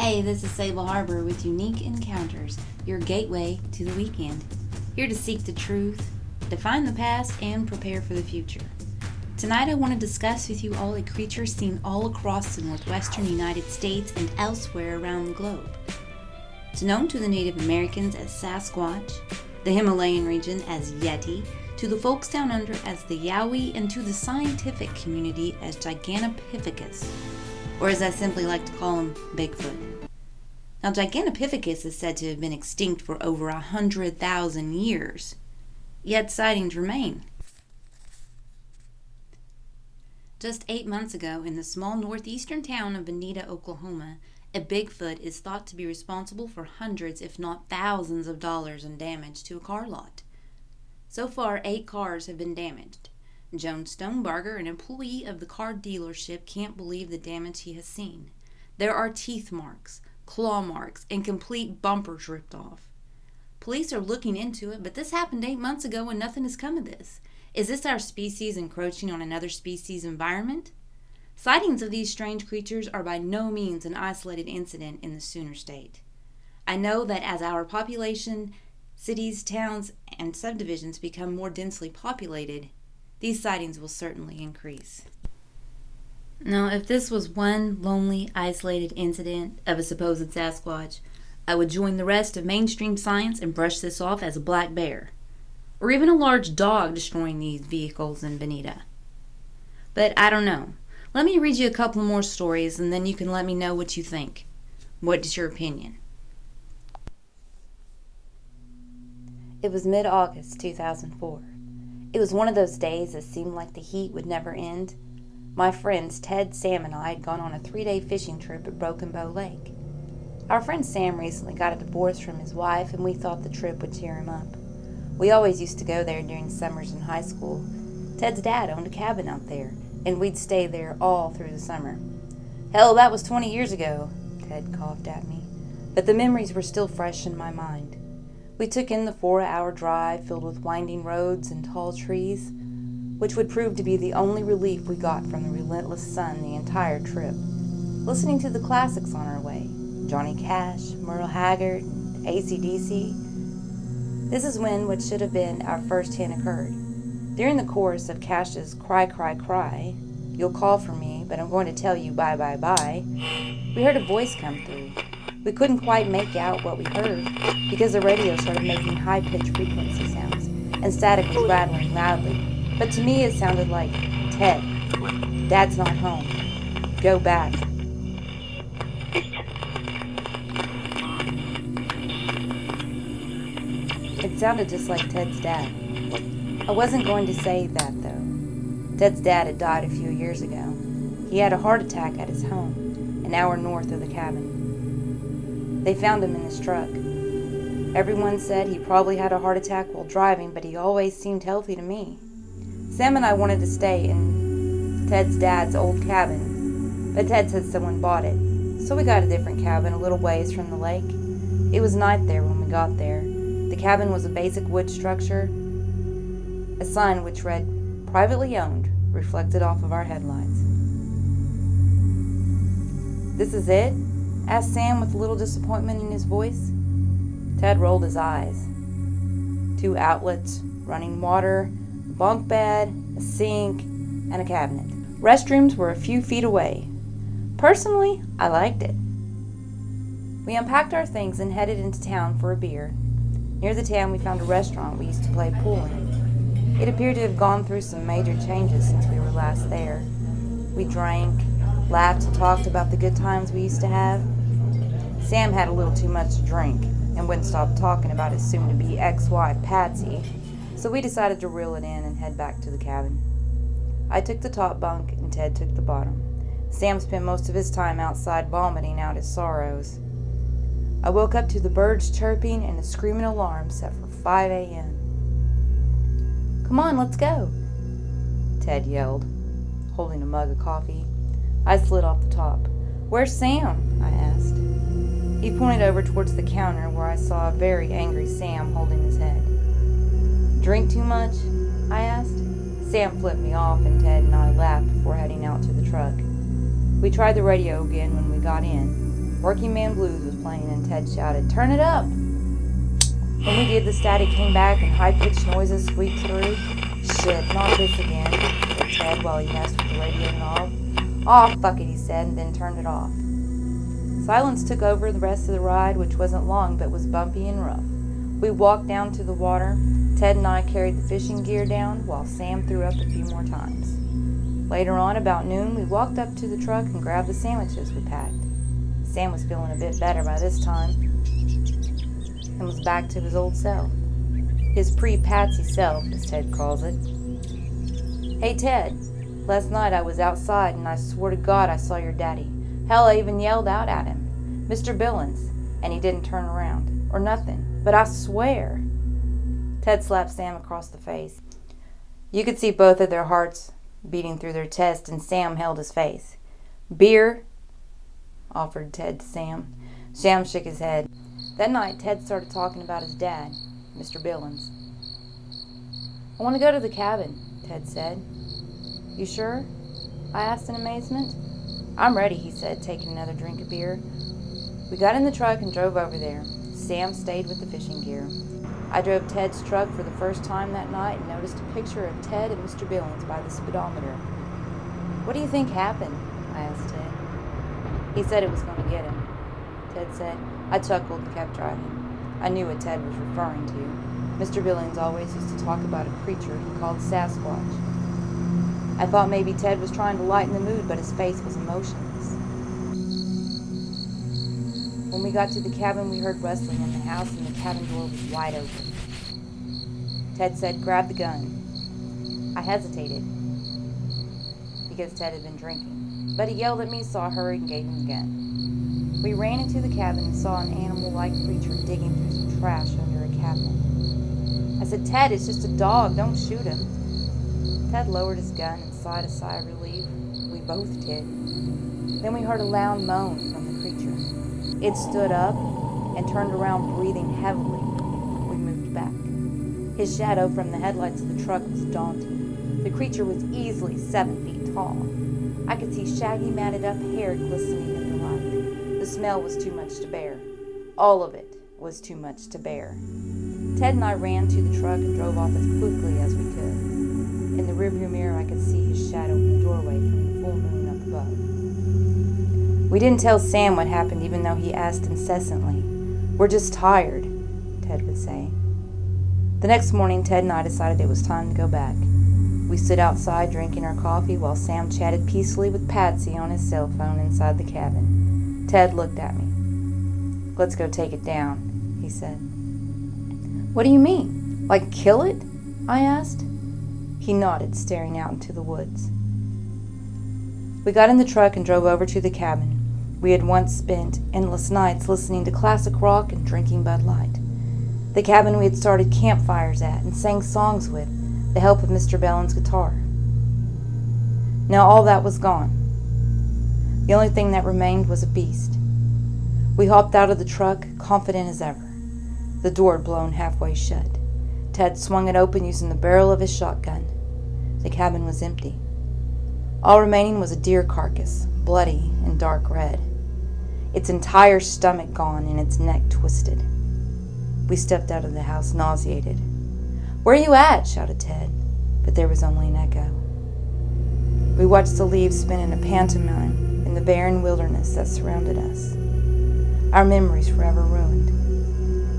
Hey, this is Sable Harbor with Unique Encounters, your gateway to the weekend. Here to seek the truth, define the past, and prepare for the future. Tonight I want to discuss with you all a creature seen all across the northwestern United States and elsewhere around the globe. It's known to the Native Americans as Sasquatch, the Himalayan region as Yeti, to the folks down under as the Yowie, and to the scientific community as Gigantopithecus, or as I simply like to call him, Bigfoot. Now, Gigantopithecus is said to have been extinct for over 100,000 years, yet sightings remain. Just 8 months ago, in the small northeastern town of Bonita, Oklahoma, a Bigfoot is thought to be responsible for hundreds, if not thousands of dollars in damage to a car lot. So far, 8 cars have been damaged. Joan Stonebarger, an employee of the car dealership, can't believe the damage he has seen. There are teeth marks, claw marks, and complete bumpers ripped off. Police are looking into it, but this happened 8 months ago and nothing has come of this. Is this our species encroaching on another species' environment? Sightings of these strange creatures are by no means an isolated incident in the Sooner State. I know that as our population, cities, towns, and subdivisions become more densely populated, these sightings will certainly increase. Now, if this was one lonely, isolated incident of a supposed Sasquatch, I would join the rest of mainstream science and brush this off as a black bear, or even a large dog destroying these vehicles in Bonita. But I don't know. Let me read you a couple more stories, and then you can let me know what you think. What is your opinion? It was mid-August 2004. It was one of those days that seemed like the heat would never end. My friends Ted, Sam, and I had gone on a 3-day fishing trip at Broken Bow Lake. Our friend Sam recently got a divorce from his wife, and we thought the trip would cheer him up. We always used to go there during summers in high school. Ted's dad owned a cabin out there, and we'd stay there all through the summer. Hell, that was 20 years ago, Ted coughed at me, but the memories were still fresh in my mind. We took in the 4-hour drive filled with winding roads and tall trees, which would prove to be the only relief we got from the relentless sun the entire trip. Listening to the classics on our way, Johnny Cash, Merle Haggard, and AC/DC. This is when what should have been our first hint occurred. During the chorus of Cash's Cry, Cry, Cry, you'll call for me, but I'm going to tell you bye, bye, bye, we heard a voice come through. We couldn't quite make out what we heard because the radio started making high-pitched frequency sounds and static was rattling loudly. But to me it sounded like, Ted, Dad's not home. Go back. It sounded just like Ted's dad. I wasn't going to say that, though. Ted's dad had died a few years ago. He had a heart attack at his home, an hour north of the cabin. They found him in his truck. Everyone said he probably had a heart attack while driving, but he always seemed healthy to me. Sam and I wanted to stay in Ted's dad's old cabin, but Ted said someone bought it, so we got a different cabin a little ways from the lake. It was night there when we got there. The cabin was a basic wood structure. A sign which read, "Privately owned," reflected off of our headlights. "This is it?" asked Sam with a little disappointment in his voice. Ted rolled his eyes. 2 outlets, running water, a bunk bed, a sink, and a cabinet. Restrooms were a few feet away. Personally, I liked it. We unpacked our things and headed into town for a beer. Near the town we found a restaurant we used to play pool in. It appeared to have gone through some major changes since we were last there. We drank, laughed, and talked about the good times we used to have. Sam had a little too much to drink and wouldn't stop talking about his soon-to-be ex-wife, Patsy, so we decided to reel it in and head back to the cabin. I took the top bunk and Ted took the bottom. Sam spent most of his time outside vomiting out his sorrows. I woke up to the birds chirping and a screaming alarm set for 5 a.m. "Come on, let's go," Ted yelled, holding a mug of coffee. I slid off the top. "Where's Sam?" I asked. He pointed over towards the counter where I saw a very angry Sam holding his head. "Drink too much?" I asked. Sam flipped me off and Ted and I laughed before heading out to the truck. We tried the radio again when we got in. Working Man Blues was playing, and Ted shouted, "Turn it up!" When we did, the static came back and high-pitched noises squeaked through. "Shit, not this again," said Ted while he messed with the radio knob. "Aw, fuck it," he said, and then turned it off. Silence took over the rest of the ride, which wasn't long but was bumpy and rough. We walked down to the water. Ted and I carried the fishing gear down, while Sam threw up a few more times. Later on, about noon, we walked up to the truck and grabbed the sandwiches we packed. Sam was feeling a bit better by this time and was back to his old self. His pre-Patsy self, as Ted calls it. "Hey, Ted, last night I was outside and I swear to God I saw your daddy. Hell, I even yelled out at him, 'Mr. Billings,' and he didn't turn around, or nothing. But I swear." Ted slapped Sam across the face. You could see both of their hearts beating through their chest, and Sam held his face. "Beer?" offered Ted to Sam. Sam shook his head. That night, Ted started talking about his dad, Mr. Billings. "I want to go to the cabin," Ted said. "You sure?" I asked in amazement. "I'm ready," he said, taking another drink of beer. We got in the truck and drove over there. Sam stayed with the fishing gear. I drove Ted's truck for the first time that night and noticed a picture of Ted and Mr. Billings by the speedometer. "What do you think happened?" I asked Ted. "He said it was going to get him," Ted said. I chuckled and kept driving. I knew what Ted was referring to. Mr. Billings always used to talk about a creature he called Sasquatch. I thought maybe Ted was trying to lighten the mood, but his face was emotionless. When we got to the cabin, we heard rustling in the house, and the cabin door was wide open. Ted said, "Grab the gun." I hesitated because Ted had been drinking, but he yelled at me, so I hurried and gave him the gun. We ran into the cabin and saw an animal-like creature digging through some trash under a cabinet. I said, "Ted, it's just a dog. Don't shoot him." Ted lowered his gun and sighed a sigh of relief. We both did. Then we heard a loud moan from the creature. It stood up and turned around, breathing heavily. We moved back. His shadow from the headlights of the truck was daunting. The creature was easily 7 feet tall. I could see shaggy, matted-up hair glistening in the light. The smell was too much to bear. All of it was too much to bear. Ted and I ran to the truck and drove off as quickly as we could. In the rearview mirror, I could see his shadow in the doorway from the full moon up above. We didn't tell Sam what happened, even though he asked incessantly. "We're just tired," Ted would say. The next morning, Ted and I decided it was time to go back. We stood outside drinking our coffee while Sam chatted peacefully with Patsy on his cell phone inside the cabin. Ted looked at me. "Let's go take it down," he said. "What do you mean? Like kill it?" I asked. He nodded, staring out into the woods. We got in the truck and drove over to the cabin. We had once spent endless nights listening to classic rock and drinking Bud Light. The cabin we had started campfires at and sang songs with the help of Mr. Bellin's guitar. Now all that was gone. The only thing that remained was a beast. We hopped out of the truck, confident as ever. The door had blown halfway shut. Ted swung it open using the barrel of his shotgun. The cabin was empty. All remaining was a deer carcass, bloody and dark red. Its entire stomach gone and its neck twisted. We stepped out of the house nauseated. "Where are you at?" shouted Ted, but there was only an echo. We watched the leaves spin in a pantomime in the barren wilderness that surrounded us. Our memories forever ruined,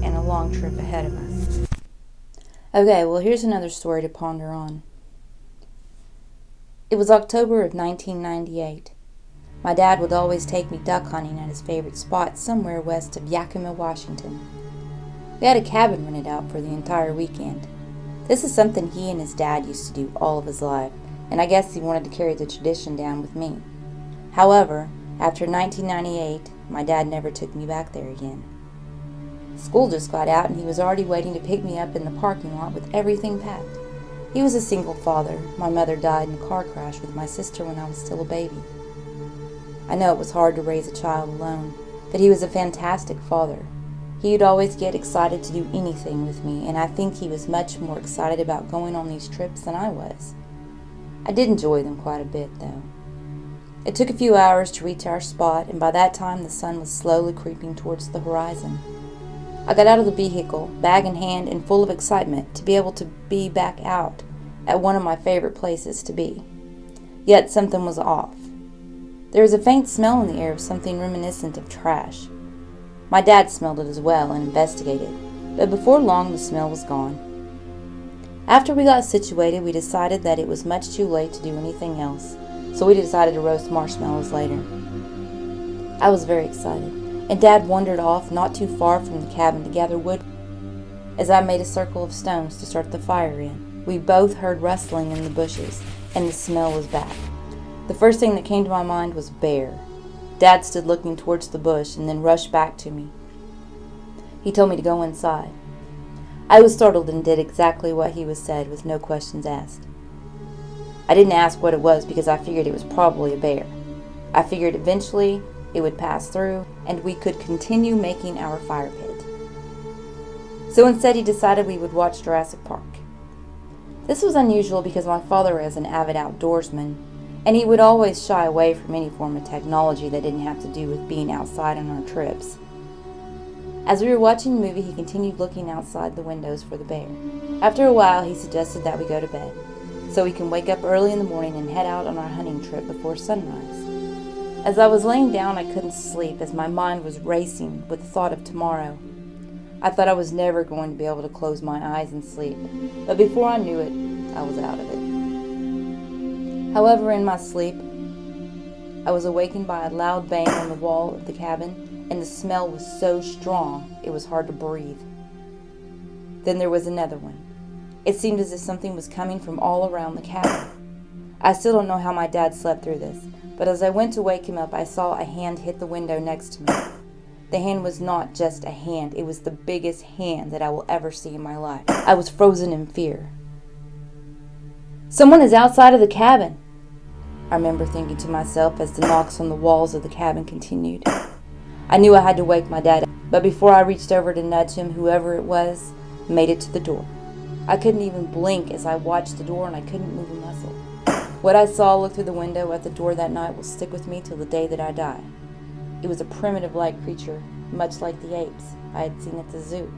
and a long trip ahead of us. Okay, well, here's another story to ponder on. It was October of 1998. My dad would always take me duck hunting at his favorite spot somewhere west of Yakima, Washington. We had a cabin rented out for the entire weekend. This is something he and his dad used to do all of his life, and I guess he wanted to carry the tradition down with me. However, after 1998, my dad never took me back there again. School just got out and he was already waiting to pick me up in the parking lot with everything packed. He was a single father. My mother died in a car crash with my sister when I was still a baby. I know it was hard to raise a child alone, but he was a fantastic father. He would always get excited to do anything with me, and I think he was much more excited about going on these trips than I was. I did enjoy them quite a bit, though. It took a few hours to reach our spot, and by that time the sun was slowly creeping towards the horizon. I got out of the vehicle, bag in hand and full of excitement to be able to be back out at one of my favorite places to be. Yet something was off. There was a faint smell in the air of something reminiscent of trash. My dad smelled it as well and investigated, but before long the smell was gone. After we got situated, we decided that it was much too late to do anything else, so we decided to roast marshmallows later. I was very excited, and Dad wandered off not too far from the cabin to gather wood. As I made a circle of stones to start the fire in, we both heard rustling in the bushes, and the smell was back. The first thing that came to my mind was bear. Dad stood looking towards the bush and then rushed back to me. He told me to go inside. I was startled and did exactly what he was said with no questions asked. I didn't ask what it was because I figured it was probably a bear. I figured eventually it would pass through and we could continue making our fire pit. So instead he decided we would watch Jurassic Park. This was unusual because my father is an avid outdoorsman, and he would always shy away from any form of technology that didn't have to do with being outside on our trips. As we were watching the movie, he continued looking outside the windows for the bear. After a while, he suggested that we go to bed, so we can wake up early in the morning and head out on our hunting trip before sunrise. As I was laying down, I couldn't sleep as my mind was racing with the thought of tomorrow. I thought I was never going to be able to close my eyes and sleep, but before I knew it, I was out of it. However, in my sleep, I was awakened by a loud bang on the wall of the cabin, and the smell was so strong it was hard to breathe. Then there was another one. It seemed as if something was coming from all around the cabin. I still don't know how my dad slept through this, but as I went to wake him up, I saw a hand hit the window next to me. The hand was not just a hand, it was the biggest hand that I will ever see in my life. I was frozen in fear. Someone is outside of the cabin, I remember thinking to myself as the knocks on the walls of the cabin continued. I knew I had to wake my dad up, but before I reached over to nudge him, whoever it was made it to the door. I couldn't even blink as I watched the door and I couldn't move a muscle. What I saw look through the window at the door that night will stick with me till the day that I die. It was a primitive-like creature, much like the apes I had seen at the zoo.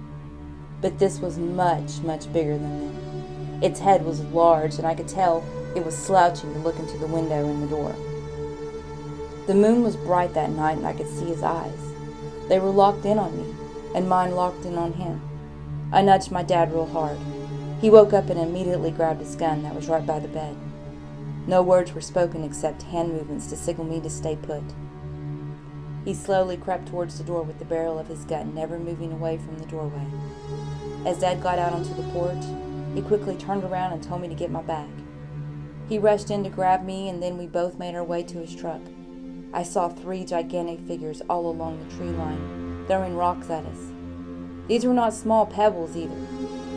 But this was much, much bigger than them. Its head was large, and I could tell it was slouching to look into the window in the door. The moon was bright that night, and I could see his eyes. They were locked in on me, and mine locked in on him. I nudged my dad real hard. He woke up and immediately grabbed his gun that was right by the bed. No words were spoken except hand movements to signal me to stay put. He slowly crept towards the door with the barrel of his gun, never moving away from the doorway. As Dad got out onto the porch, he quickly turned around and told me to get my bag. He rushed in to grab me, and then we both made our way to his truck. I saw 3 gigantic figures all along the tree line, throwing rocks at us. These were not small pebbles either.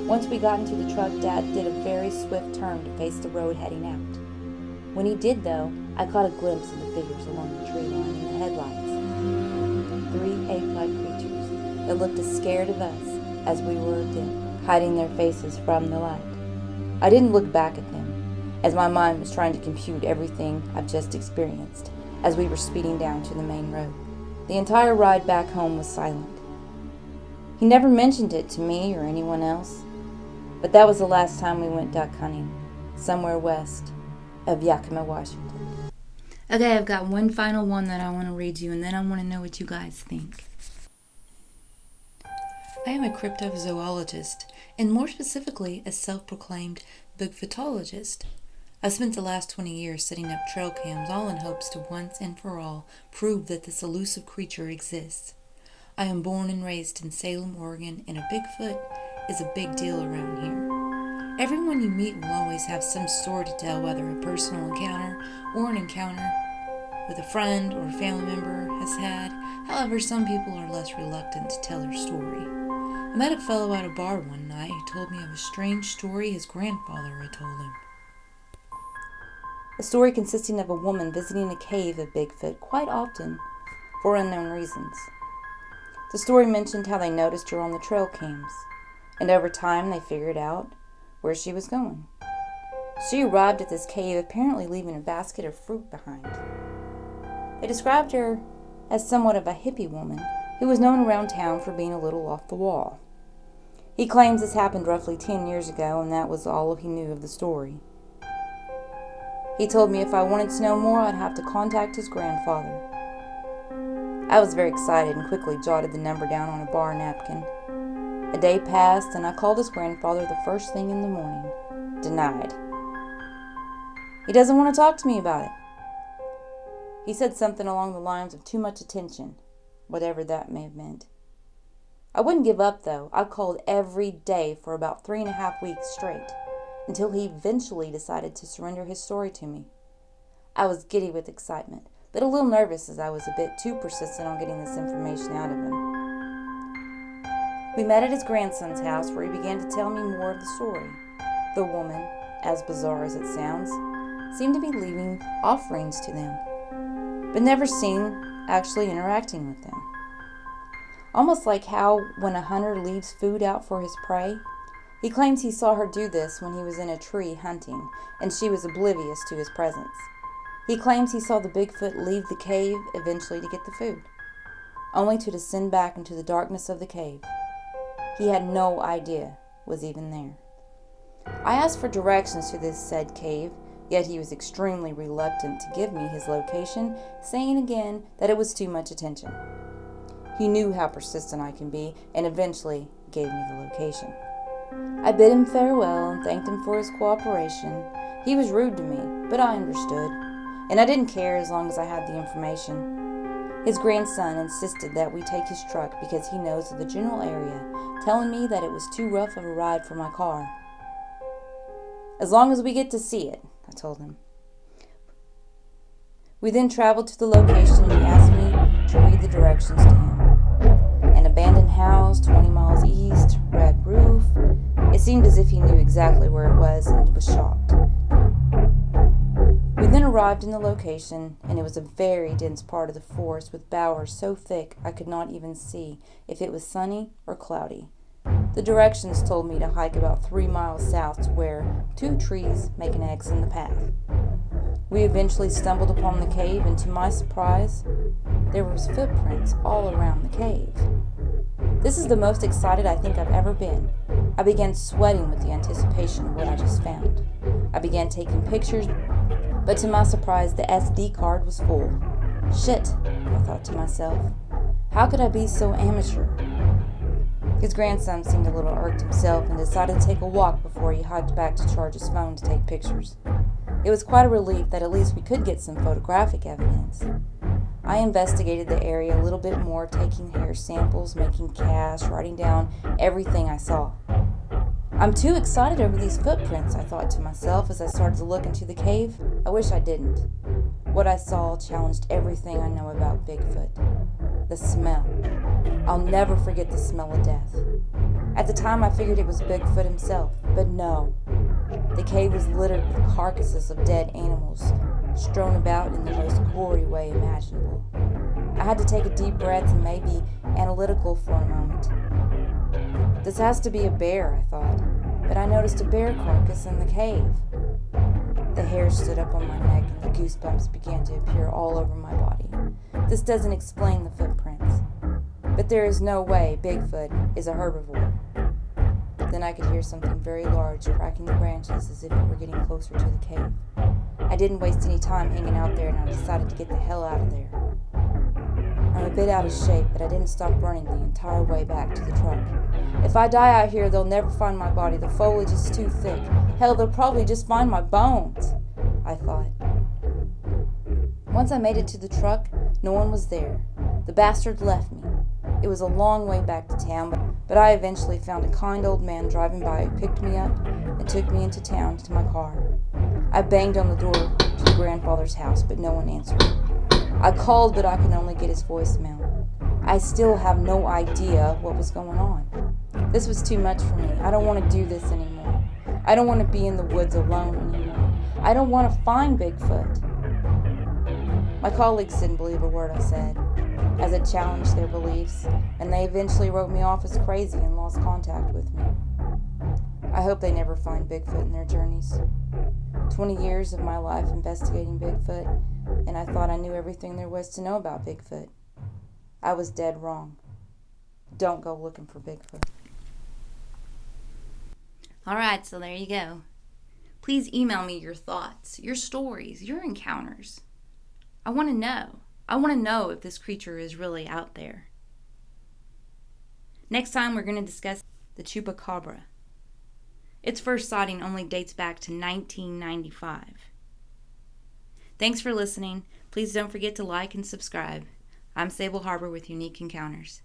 Once we got into the truck, Dad did a very swift turn to face the road heading out. When he did, though, I caught a glimpse of the figures along the tree line in the headlights. 3 ape-like creatures that looked as scared of us as we were of them, hiding their faces from the light. I didn't look back at them, as my mind was trying to compute everything I've just experienced as we were speeding down to the main road. The entire ride back home was silent. He never mentioned it to me or anyone else, but that was the last time we went duck hunting, somewhere west of Yakima, Washington. Okay, I've got one final one that I want to read you, and then I want to know what you guys think. I am a cryptozoologist, and more specifically, a self-proclaimed Bigfootologist. I've spent the last 20 years setting up trail cams, all in hopes to once and for all prove that this elusive creature exists. I am born and raised in Salem, Oregon, and a Bigfoot is a big deal around here. Everyone you meet will always have some story to tell, whether a personal encounter or an encounter with a friend or a family member has had. However, some people are less reluctant to tell their story. I met a fellow at a bar one night who told me of a strange story his grandfather had told him. A story consisting of a woman visiting a cave of Bigfoot quite often for unknown reasons. The story mentioned how they noticed her on the trail cams, and over time they figured out where she was going. She arrived at this cave apparently leaving a basket of fruit behind. They described her as somewhat of a hippie woman who was known around town for being a little off the wall. He claims this happened roughly 10 years ago, and that was all he knew of the story. He told me if I wanted to know more, I'd have to contact his grandfather. I was very excited and quickly jotted the number down on a bar napkin. A day passed, and I called his grandfather the first thing in the morning. Denied. He doesn't want to talk to me about it. He said something along the lines of too much attention, whatever that may have meant. I wouldn't give up, though. I called every day for about 3.5 weeks straight, until he eventually decided to surrender his story to me. I was giddy with excitement, but a little nervous as I was a bit too persistent on getting this information out of him. We met at his grandson's house, where he began to tell me more of the story. The woman, as bizarre as it sounds, seemed to be leaving offerings to them, but never seen actually interacting with them. Almost like how when a hunter leaves food out for his prey. He claims he saw her do this when he was in a tree hunting, and she was oblivious to his presence. He claims he saw the Bigfoot leave the cave eventually to get the food, only to descend back into the darkness of the cave. He had no idea was even there. I asked for directions to this said cave, yet he was extremely reluctant to give me his location, saying again that it was too much attention. He knew how persistent I can be, and eventually gave me the location. I bid him farewell and thanked him for his cooperation. He was rude to me, but I understood, and I didn't care as long as I had the information. His grandson insisted that we take his truck because he knows of the general area, telling me that it was too rough of a ride for my car. As long as we get to see it, I told him. We then traveled to the location, and he asked me to read the directions to him. An abandoned house, 20 miles east, red roof. It seemed as if he knew exactly where it was and was shocked. We then arrived in the location, and it was a very dense part of the forest with boughs so thick I could not even see if it was sunny or cloudy. The directions told me to hike about 3 miles south to where 2 trees make an X in the path. We eventually stumbled upon the cave, and to my surprise, there was footprints all around the cave. This is the most excited I think I've ever been. I began sweating with the anticipation of what I just found. I began taking pictures, but to my surprise, the SD card was full. Shit, I thought to myself. How could I be so amateur? His grandson seemed a little irked himself and decided to take a walk before he hiked back to charge his phone to take pictures. It was quite a relief that at least we could get some photographic evidence. I investigated the area a little bit more, taking hair samples, making casts, writing down everything I saw. I'm too excited over these footprints, I thought to myself as I started to look into the cave. I wish I didn't. What I saw challenged everything I know about Bigfoot. The smell. I'll never forget the smell of death. At the time I figured it was Bigfoot himself, but no. The cave was littered with carcasses of dead animals, strewn about in the most gory way imaginable. I had to take a deep breath and maybe analytical for a moment. This has to be a bear, I thought, but I noticed a bear carcass in the cave. The hair stood up on my neck and the goosebumps began to appear all over my body. This doesn't explain the footprints, but there is no way Bigfoot is a herbivore. Then I could hear something very large cracking the branches as if it were getting closer to the cave. I didn't waste any time hanging out there, and I decided to get the hell out of there. I'm a bit out of shape, but I didn't stop running the entire way back to the truck. If I die out here, they'll never find my body. The foliage is too thick. Hell, they'll probably just find my bones, I thought. Once I made it to the truck, no one was there. The bastard left me. It was a long way back to town, but I eventually found a kind old man driving by who picked me up and took me into town to my car. I banged on the door to the grandfather's house, but no one answered. I called, but I could only get his voicemail. I still have no idea what was going on. This was too much for me. I don't want to do this anymore. I don't want to be in the woods alone anymore. I don't want to find Bigfoot. My colleagues didn't believe a word I said, as it challenged their beliefs, and they eventually wrote me off as crazy and lost contact with me. I hope they never find Bigfoot in their journeys. 20 years of my life investigating Bigfoot, and I thought I knew everything there was to know about Bigfoot. I was dead wrong. Don't go looking for Bigfoot. Alright, so there you go. Please email me your thoughts, your stories, your encounters. I want to know. I want to know if this creature is really out there. Next time we're going to discuss the chupacabra. Its first sighting only dates back to 1995. Thanks for listening. Please don't forget to like and subscribe. I'm Sable Harbor with Unique Encounters.